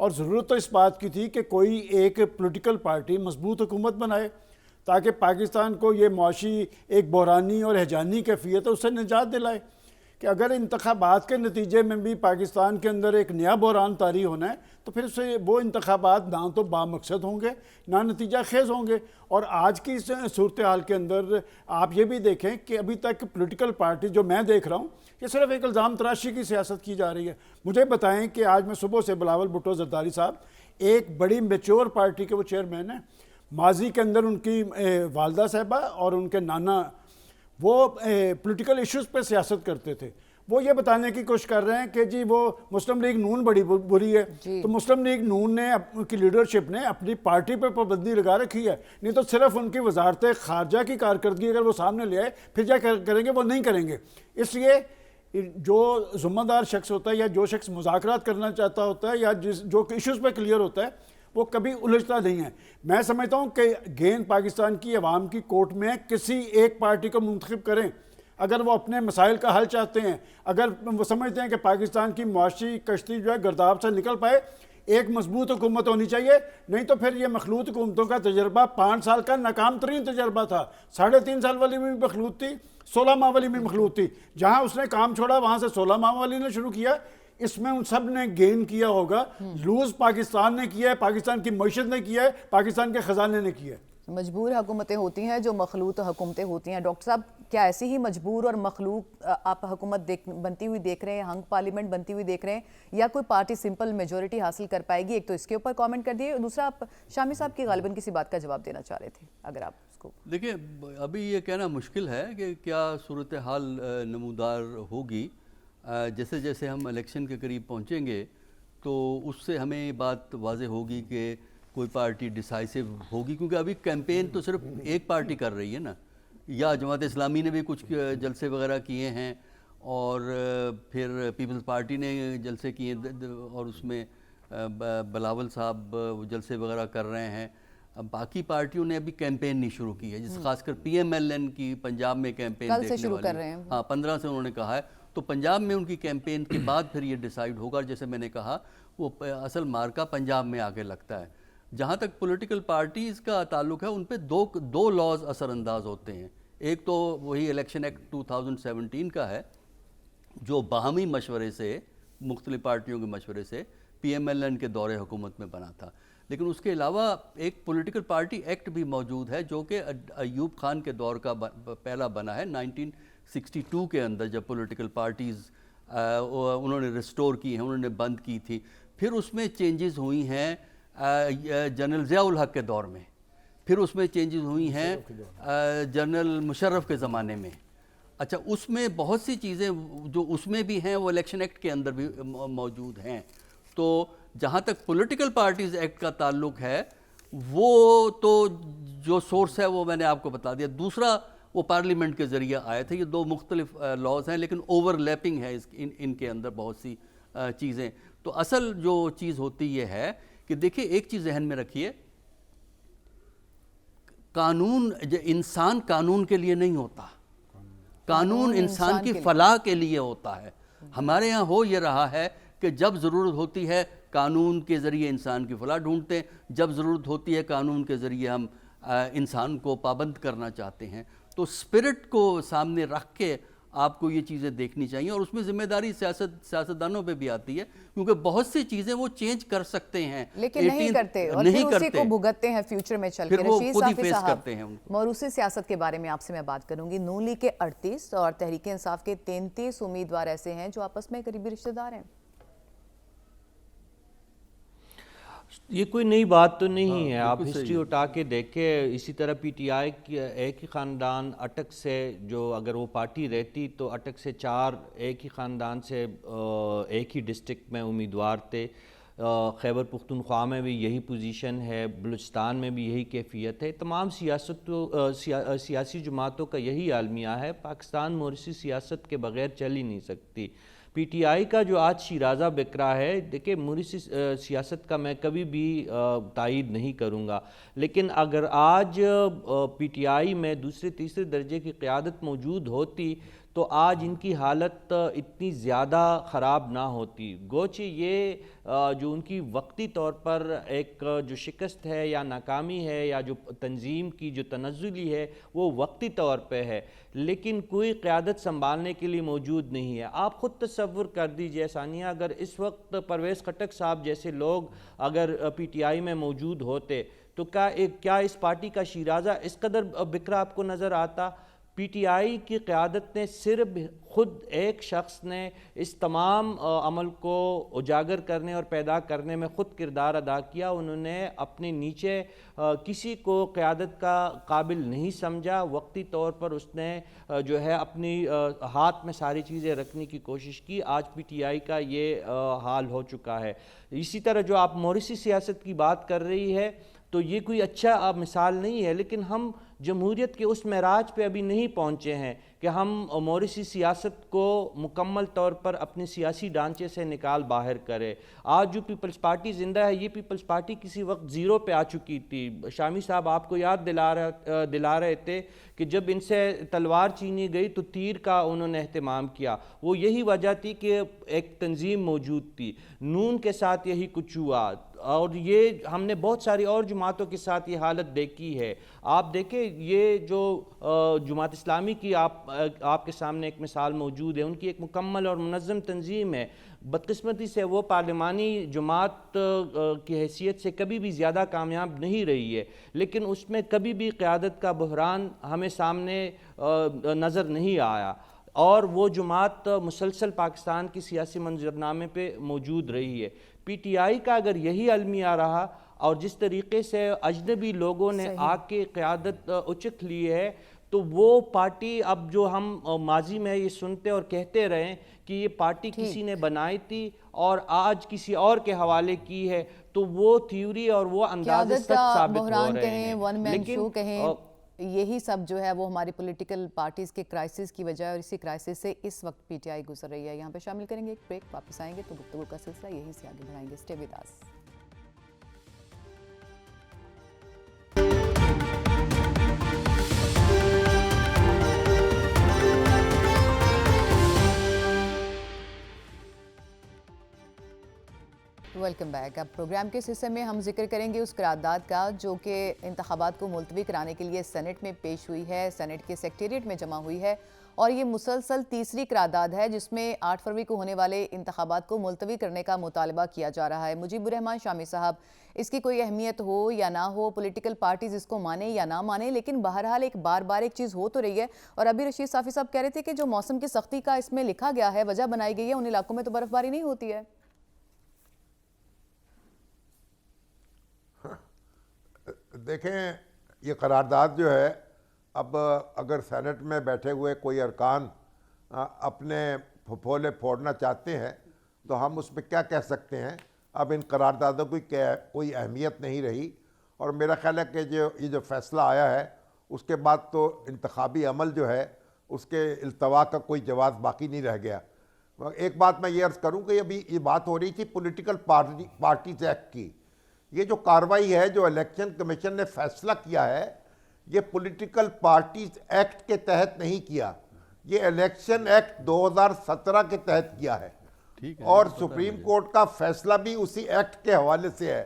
اور ضرورت تو اس بات کی تھی کہ کوئی ایک پولیٹیکل پارٹی مضبوط حکومت بنائے تاکہ پاکستان کو یہ معاشی ایک بحرانی اور ہیجانی کیفیت ہے اس سے نجات دلائے کہ اگر انتخابات کے نتیجے میں بھی پاکستان کے اندر ایک نیا بحران طاری ہونا ہے تو پھر سے وہ انتخابات نہ تو بامقصد ہوں گے نہ نتیجہ خیز ہوں گے. اور آج کی صورتحال کے اندر آپ یہ بھی دیکھیں کہ ابھی تک پولیٹیکل پارٹی جو میں دیکھ رہا ہوں یہ صرف ایک الزام تراشی کی سیاست کی جا رہی ہے. مجھے بتائیں کہ آج میں صبح سے بلاول بھٹو زرداری صاحب ایک بڑی میچور پارٹی کے وہ چیئرمین ہیں, ماضی کے اندر ان کی والدہ صاحبہ اور ان کے نانا وہ پولیٹیکل ایشوز پہ سیاست کرتے تھے. وہ یہ بتانے کی کوشش کر رہے ہیں کہ جی وہ مسلم لیگ نون بڑی بری ہے, تو مسلم لیگ نون نے ان کی لیڈرشپ نے اپنی پارٹی پہ پابندی لگا رکھی ہے, نہیں تو صرف ان کی وزارت خارجہ کی کارکردگی اگر وہ سامنے لے آئے پھر کیا کریں گے, وہ نہیں کریں گے. اس لیے جو ذمہ دار شخص ہوتا ہے یا جو شخص مذاکرات کرنا چاہتا ہوتا ہے یا جو ایشوز پہ کلیئر ہوتا ہے وہ کبھی الجھتا نہیں ہے. میں سمجھتا ہوں کہ گیند پاکستان کی عوام کی کورٹ میں کسی ایک پارٹی کو منتخب کریں اگر وہ اپنے مسائل کا حل چاہتے ہیں, اگر وہ سمجھتے ہیں کہ پاکستان کی معاشی کشتی جو ہے گرداب سے نکل پائے, ایک مضبوط حکومت ہونی چاہیے. نہیں تو پھر یہ مخلوط حکومتوں کا تجربہ 5 سال کا ناکام ترین تجربہ تھا. 3.5 سال والی بھی مخلوط تھی, 16 ماہ والی بھی مخلوط تھی. جہاں اس نے کام چھوڑا وہاں سے 16 ماہ والی نے شروع کیا. اس میں ان سب نے گین کیا ہوگا. لوز پاکستان نے کیا ہے, پاکستان کی معیشت نے کیا ہے, پاکستان کے خزانے نے کیا ہے. مجبور حکومتیں ہوتی ہیں جو مخلوط حکومتیں ہوتی ہیں. ڈاکٹر صاحب کیا ایسی ہی مجبور اور مخلوق آپ حکومت بنتی ہوئی دیکھ رہے ہیں, ہنگ پارلیمنٹ بنتی ہوئی دیکھ رہے ہیں, یا کوئی پارٹی سمپل میجورٹی حاصل کر پائے گی؟ ایک تو اس کے اوپر کامنٹ کر دیے, دوسرا آپ شامی صاحب کی غالباً کسی بات کا جواب دینا چاہ رہے تھے, اگر آپ اس کو. دیکھیں ابھی یہ کہنا مشکل ہے کہ کیا صورتحال نمودار ہوگی. جیسے جیسے ہم الیکشن کے قریب پہنچیں گے تو اس سے ہمیں یہ بات واضح ہوگی کہ کوئی پارٹی ڈیسائسو ہوگی, کیونکہ ابھی کیمپین تو صرف ایک پارٹی کر رہی ہے نا, یا جماعت اسلامی نے بھی کچھ جلسے وغیرہ کیے ہیں اور پھر پیپلز پارٹی نے جلسے کیے اور اس میں بلاول صاحب جلسے وغیرہ کر رہے ہیں. اب باقی پارٹیوں نے ابھی کیمپین نہیں شروع کی ہے, جس خاص کر پی ایم ایل این کی پنجاب میں کیمپین کل سے دیکھنے شروع والی کر رہے ہیں. ہاں 15 سے انہوں نے کہا ہے, تو پنجاب میں ان کی کیمپین کے بعد پھر یہ ڈیسائیڈ ہوگا. جیسے میں نے کہا وہ اصل مارکا پنجاب میں آگے لگتا ہے. جہاں تک پولیٹیکل پارٹیز کا تعلق ہے ان پہ دو لاز اثر انداز ہوتے ہیں. ایک تو وہی الیکشن ایکٹ 2017 کا ہے جو باہمی مشورے سے, مختلف پارٹیوں کے مشورے سے پی ایم ایل این کے دور حکومت میں بنا تھا. لیکن اس کے علاوہ ایک پولیٹیکل پارٹی ایکٹ بھی موجود ہے جو کہ ایوب خان کے دور کا پہلا بنا ہے 1962 کے اندر, جب پولیٹیکل پارٹیز انہوں نے ریسٹور کی ہیں, انہوں نے بند کی تھی. پھر اس میں چینجز ہوئی ہیں جنرل ضیاء الحق کے دور میں, پھر اس میں چینجز ہوئی ہیں جنرل مشرف کے زمانے میں. اچھا اس میں بہت سی چیزیں جو اس میں بھی ہیں وہ الیکشن ایکٹ کے اندر بھی موجود ہیں. تو جہاں تک پولیٹیکل پارٹیز ایکٹ کا تعلق ہے وہ تو جو سورس ہے وہ میں نے آپ کو بتا دیا. دوسرا وہ پارلیمنٹ کے ذریعے آئے تھے. یہ دو مختلف لاز ہیں لیکن اوور لیپنگ ہے ان کے اندر بہت سی چیزیں. تو اصل جو چیز ہوتی یہ ہے کہ دیکھیں ایک چیز ذہن میں رکھیے, قانون انسان قانون کے لیے نہیں ہوتا, قانون انسان کی فلاح کے لیے ہوتا ہے. ہمارے یہاں ہو یہ رہا ہے کہ جب ضرورت ہوتی ہے قانون کے ذریعے انسان کی فلاح ڈھونڈتے ہیں, جب ضرورت ہوتی ہے قانون کے ذریعے ہم انسان کو پابند کرنا چاہتے ہیں. تو اسپرٹ کو سامنے رکھ کے آپ کو یہ چیزیں دیکھنی چاہیے, اور اس میں ذمہ داری سیاستدانوں پہ بھی آتی ہے کیونکہ بہت سی چیزیں وہ چینج کر سکتے ہیں لیکن نہیں کرتے, اور پھر اسی کو بھگتتے ہیں فیوچر میں چل کے. رشید صافی صاحب, موروثی سیاست کے بارے میں آپ سے میں بات کروں گی. نون لیگ کے 38 اور تحریک انصاف کے 33 امیدوار ایسے ہیں جو آپس میں قریبی رشتہ دار ہیں. یہ کوئی نئی بات تو نہیں ہے, آپ ہسٹری اٹھا کے دیکھیں. اسی طرح پی ٹی آئی کی ایک ہی خاندان اٹک سے, جو اگر وہ پارٹی رہتی تو اٹک سے 4 ایک ہی خاندان سے ایک ہی ڈسٹرکٹ میں امیدوار تھے. خیبر پختونخوا میں بھی یہی پوزیشن ہے, بلوچستان میں بھی یہی کیفیت ہے. تمام سیاسی جماعتوں کا یہی عالمیہ ہے, پاکستان موروثی سیاست کے بغیر چل ہی نہیں سکتی. پی ٹی آئی کا جو آج شیرازہ بک رہا ہے, دیکھیں موروثی سیاست کا میں کبھی بھی تائید نہیں کروں گا, لیکن اگر آج پی ٹی آئی میں دوسرے تیسرے درجے کی قیادت موجود ہوتی تو تو آج ان کی حالت اتنی زیادہ خراب نہ ہوتی. گوچہ یہ جو ان کی وقتی طور پر ایک جو شکست ہے یا ناکامی ہے یا جو تنظیم کی جو تنزلی ہے وہ وقتی طور پہ ہے، لیکن کوئی قیادت سنبھالنے کے لیے موجود نہیں ہے. آپ خود تصور کر دیجئے ثانیہ، اگر اس وقت پرویز خٹک صاحب جیسے لوگ اگر پی ٹی آئی میں موجود ہوتے تو کیا اس پارٹی کا شیرازہ اس قدر بکھرا آپ کو نظر آتا؟ پی ٹی آئی کی قیادت نے صرف خود ایک شخص نے اس تمام عمل کو اجاگر کرنے اور پیدا کرنے میں خود کردار ادا کیا. انہوں نے اپنے نیچے کسی کو قیادت کا قابل نہیں سمجھا. وقتی طور پر اس نے جو ہے اپنی ہاتھ میں ساری چیزیں رکھنے کی کوشش کی. آج پی ٹی آئی کا یہ حال ہو چکا ہے. اسی طرح جو آپ موریثی سیاست کی بات کر رہی ہے تو یہ کوئی اچھا مثال نہیں ہے، لیکن ہم جمہوریت کے اس معراج پہ ابھی نہیں پہنچے ہیں کہ ہم موریثی سیاست کو مکمل طور پر اپنے سیاسی ڈھانچے سے نکال باہر کرے. آج جو پیپلز پارٹی زندہ ہے، یہ پیپلز پارٹی کسی وقت زیرو پہ آ چکی تھی. شامی صاحب آپ کو یاد دلا رہے تھے کہ جب ان سے تلوار چھینی گئی تو تیر کا انہوں نے اہتمام کیا. وہ یہی وجہ تھی کہ ایک تنظیم موجود تھی. نون کے ساتھ یہی کچھ ہوا، اور یہ ہم نے بہت ساری اور جماعتوں کے ساتھ یہ حالت دیکھی ہے. آپ دیکھیں یہ جو جماعت اسلامی کی آپ کے سامنے ایک مثال موجود ہے، ان کی ایک مکمل اور منظم تنظیم ہے. بدقسمتی سے وہ پارلیمانی جماعت کی حیثیت سے کبھی بھی زیادہ کامیاب نہیں رہی ہے، لیکن اس میں کبھی بھی قیادت کا بحران ہمیں سامنے نظر نہیں آیا، اور وہ جماعت مسلسل پاکستان کی سیاسی منظرنامے پہ موجود رہی ہے. پی ٹی آئی کا اگر یہی المیہ رہا اور جس طریقے سے اجنبی لوگوں نے آ کے قیادت اچک لی ہے، تو وہ پارٹی اب جو ہم ماضی میں یہ سنتے اور کہتے رہے کہ یہ پارٹی کسی نے بنائی تھی اور آج کسی اور کے حوالے کی ہے، تو وہ تھیوری اور وہ انداز سچ ثابت ہو رہے ہیں. ون مین شو کہیں، یہی سب جو ہے وہ ہماری پولیٹیکل پارٹیز کے کرائسس کی وجہ ہے، اور اسی کرائسس سے اس وقت پی ٹی آئی گزر رہی ہے. یہاں پہ شامل کریں گے ایک بریک، واپس آئیں گے تو گفتگو کا سلسلہ یہی سے آگے بڑھائیں گے. Stay with us. Welcome back. اب پروگرام کے اس حصے میں ہم ذکر کریں گے اس قرارداد کا جو کہ انتخابات کو ملتوی کرانے کے لیے سینٹ میں پیش ہوئی ہے، سینٹ کے سیکریٹریٹ میں جمع ہوئی ہے، اور یہ مسلسل تیسری قرارداد ہے جس میں 8 فروری کو ہونے والے انتخابات کو ملتوی کرنے کا مطالبہ کیا جا رہا ہے. مجیب الرحمان شامی صاحب، اس کی کوئی اہمیت ہو یا نہ ہو، پولیٹیکل پارٹیز اس کو مانے یا نہ مانے، لیکن بہرحال ایک بار ایک چیز ہو تو رہی ہے. اور ابھی رشید صافی صاحب کہہ رہے تھے کہ جو موسم کی سختی کا اس میں لکھا گیا ہے، وجہ بنائی گئی ہے، ان علاقوں میں تو برف باری نہیں ہوتی ہے. دیکھیں، یہ قرارداد جو ہے، اب اگر سینٹ میں بیٹھے ہوئے کوئی ارکان اپنے پھپھولے پھوڑنا چاہتے ہیں تو ہم اس میں کیا کہہ سکتے ہیں. اب ان قراردادوں کی کوئی اہمیت نہیں رہی، اور میرا خیال ہے کہ یہ جو فیصلہ آیا ہے اس کے بعد تو انتخابی عمل جو ہے اس کے التوا کا کوئی جواز باقی نہیں رہ گیا. ایک بات میں یہ عرض کروں کہ ابھی یہ بات ہو رہی تھی پولیٹیکل پارٹیز ایکٹ کی. یہ جو کارروائی ہے جو الیکشن کمیشن نے فیصلہ کیا ہے، یہ پولیٹیکل پارٹیز ایکٹ کے تحت نہیں کیا، یہ الیکشن ایکٹ 2017 کے تحت کیا ہے، اور سپریم کورٹ کا فیصلہ بھی اسی ایکٹ کے حوالے سے ہے.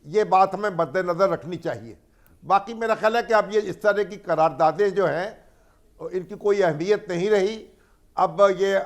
یہ بات ہمیں مد نظر رکھنی چاہیے. باقی میرا خیال ہے کہ اب یہ اس طرح کی قراردادیں جو ہیں ان کی کوئی اہمیت نہیں رہی. اب یہ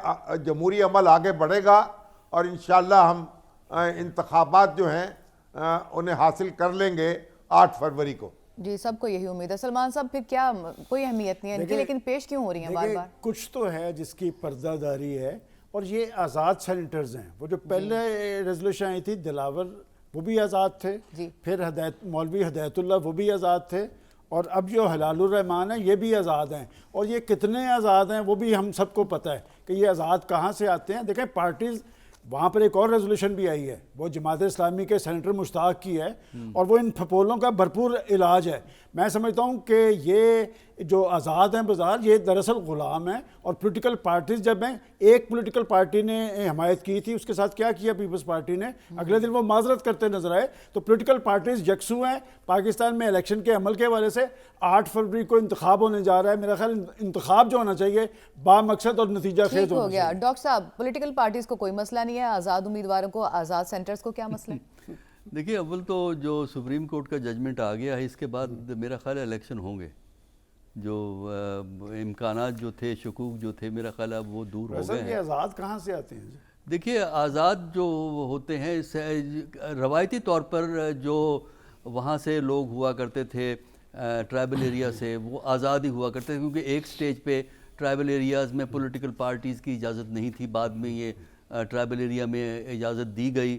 جمہوری عمل آگے بڑھے گا اور انشاءاللہ ہم انتخابات جو ہیں انہیں حاصل کر لیں گے 8 فروری کو. جی، سب کو یہی امید ہے. سلمان صاحب، پھر کیا کوئی اہمیت نہیں ہے ان کی، لیکن پیش کیوں ہو رہی ہیں بار بار؟ کچھ تو ہے جس کی پردہ داری ہے، اور یہ آزاد سینیٹرز ہیں. وہ جو پہلے ریزولوشن آئی تھی دلاور، وہ بھی آزاد تھے، پھر مولوی ہدایت اللہ وہ بھی آزاد تھے، اور اب جو ہلال الرحمان ہیں یہ بھی آزاد ہیں. اور یہ کتنے آزاد ہیں وہ بھی ہم سب کو پتہ ہے کہ یہ آزاد کہاں سے آتے ہیں. دیکھیں پارٹیز، وہاں پر ایک اور ریزولوشن بھی آئی ہے، وہ جماعت اسلامی کے سینیٹر مشتاق کی ہے، اور وہ ان پھپولوں کا بھرپور علاج ہے. میں سمجھتا ہوں کہ یہ جو آزاد ہیں بازار یہ دراصل غلام ہیں، اور پولیٹیکل پارٹیز جب ہیں، ایک پولیٹیکل پارٹی نے حمایت کی تھی، اس کے ساتھ کیا کیا پیپلز پارٹی نے، اگلے دن وہ معذرت کرتے نظر آئے. تو پولیٹیکل پارٹیز یکسو ہیں. پاکستان میں الیکشن کے عمل کے حوالے سے 8 فروری کو انتخاب ہونے جا رہا ہے. میرا خیال انتخاب جو ہونا چاہیے با مقصد اور نتیجہ خیز ٹھیک ہو ہونا گیا. چاہیے. ڈاکٹر صاحب پولیٹیکل پارٹیز کو کوئی مسئلہ نہیں ہے، آزاد امیدواروں کو، آزاد سینٹرز کو کیا مسئلہ ہے؟ دیکھیے اول تو جو سپریم کورٹ کا ججمنٹ آ گیا ہے، اس کے بعد میرا خیال ہے الیکشن ہوں گے. جو امکانات جو تھے، شکوک جو تھے، میرا خیال ہے وہ دور ہو گئے یہ ہیں. آزاد کہاں سے آتے ہیں؟ دیکھیے آزاد جو ہوتے ہیں روایتی طور پر جو وہاں سے لوگ ہوا کرتے تھے ٹرائبل ایریا سے، وہ آزاد ہی ہوا کرتے تھے، کیونکہ ایک سٹیج پہ ٹرائبل ایریاز میں پولیٹیکل پارٹیز کی اجازت نہیں تھی. بعد میں یہ ٹرائبل ایریا میں اجازت دی گئی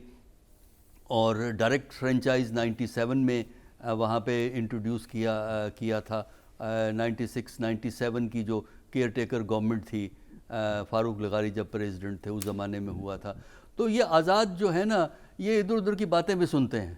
اور ڈائریکٹ فرینچائز 97 میں وہاں پہ انٹروڈیوس کیا تھا. 96-97 کی جو کیئر ٹیکر گورنمنٹ تھی، فاروق لغاری جب پریزیڈنٹ تھے اس زمانے میں ہوا تھا. تو یہ آزاد جو ہے نا، یہ ادھر ادھر کی باتیں بھی سنتے ہیں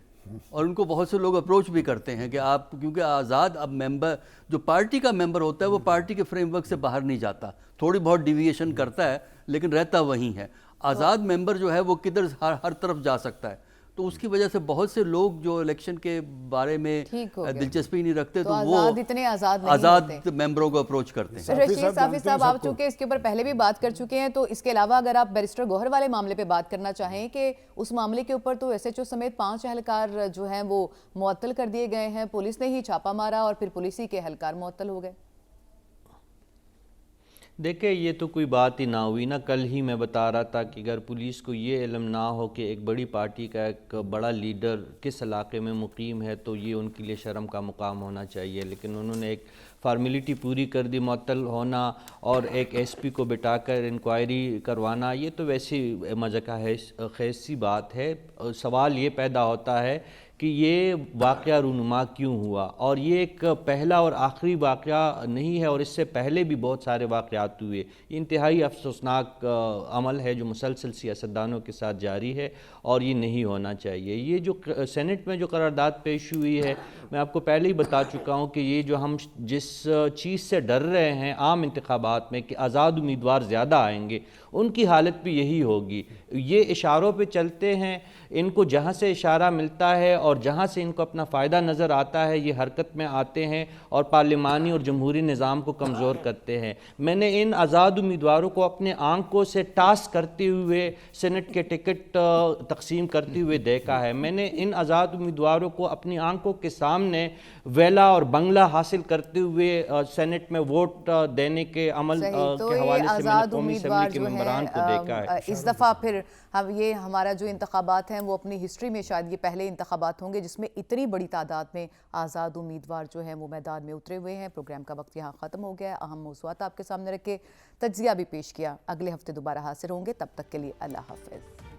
اور ان کو بہت سے لوگ اپروچ بھی کرتے ہیں کہ آپ، کیونکہ آزاد اب ممبر جو پارٹی کا ممبر ہوتا ہے وہ پارٹی کے فریم ورک سے باہر نہیں جاتا، تھوڑی بہت ڈیویشن کرتا ہے لیکن رہتا وہیں ہے. آزاد ممبر جو ہے وہ کدھر ہر طرف جا سکتا ہے. تو اس کی وجہ سے بہت سے لوگ جو الیکشن کے بارے میں دلچسپی نہیں رکھتے تو وہ اتنے آزاد ممبروں کو اپروچ کرتے ہیں. رشید صافی صاحب آپ چونکہ اس کے اوپر پہلے بھی بات کر چکے ہیں، تو اس کے علاوہ اگر آپ بیرسٹر گوہر والے معاملے پہ بات کرنا چاہیں کہ اس معاملے کے اوپر تو ایس ایچ او سمیت 5 اہلکار جو ہیں وہ معطل کر دیے گئے ہیں، پولیس نے ہی چھاپا مارا اور پھر پولیس ہی کے اہلکار معطل ہو گئے. دیکھیں یہ تو کوئی بات ہی نہ ہوئی نا. کل ہی میں بتا رہا تھا کہ اگر پولیس کو یہ علم نہ ہو کہ ایک بڑی پارٹی کا ایک بڑا لیڈر کس علاقے میں مقیم ہے تو یہ ان کے لیے شرم کا مقام ہونا چاہیے. لیکن انہوں نے ایک فارمیلٹی پوری کر دی، معطل ہونا اور ایک ایس پی کو بٹھا کر انکوائری کروانا، یہ تو ویسی مذاق خیز سی بات ہے. سوال یہ پیدا ہوتا ہے کہ یہ واقعہ رونما کیوں ہوا، اور یہ ایک پہلا اور آخری واقعہ نہیں ہے، اور اس سے پہلے بھی بہت سارے واقعات ہوئے. یہ انتہائی افسوسناک عمل ہے جو مسلسل سیاستدانوں کے ساتھ جاری ہے اور یہ نہیں ہونا چاہیے. یہ جو سینٹ میں جو قرارداد پیش ہوئی ہے، میں آپ کو پہلے ہی بتا چکا ہوں کہ یہ جو ہم جس چیز سے ڈر رہے ہیں عام انتخابات میں کہ آزاد امیدوار زیادہ آئیں گے، ان کی حالت بھی یہی ہوگی. یہ اشاروں پہ چلتے ہیں، ان کو جہاں سے اشارہ ملتا ہے اور جہاں سے ان کو اپنا فائدہ نظر آتا ہے یہ حرکت میں آتے ہیں اور پارلیمانی اور جمہوری نظام کو کمزور کرتے ہیں. میں نے ان آزاد امیدواروں کو اپنے آنکھوں سے ٹاس کرتے ہوئے سینٹ کے ٹکٹ تقسیم کرتے ہوئے دیکھا ہے. میں نے ان آزاد امیدواروں کو اپنی آنکھوں کے سامنے ویلا اور بنگلہ حاصل کرتے ہوئے سینٹ میں ووٹ دینے کے عمل کے حوالے سے میں نے قومی اسمبلی کے ممبران کو دیکھا ہے. اس دفعہ پھر یہ ہمارا جو انتخابات ہیں وہ اپنی ہسٹری میں شاید یہ پہلے انتخابات ہوں گے جس میں اتنی بڑی تعداد میں آزاد امیدوار جو ہیں وہ میدان میں اترے ہوئے ہیں. پروگرام کا وقت یہاں ختم ہو گیا ہے. اہم موضوعات آپ کے سامنے رکھ کے تجزیہ بھی پیش کیا. اگلے ہفتے دوبارہ حاضر ہوں گے، تب تک کے لیے اللہ حافظ.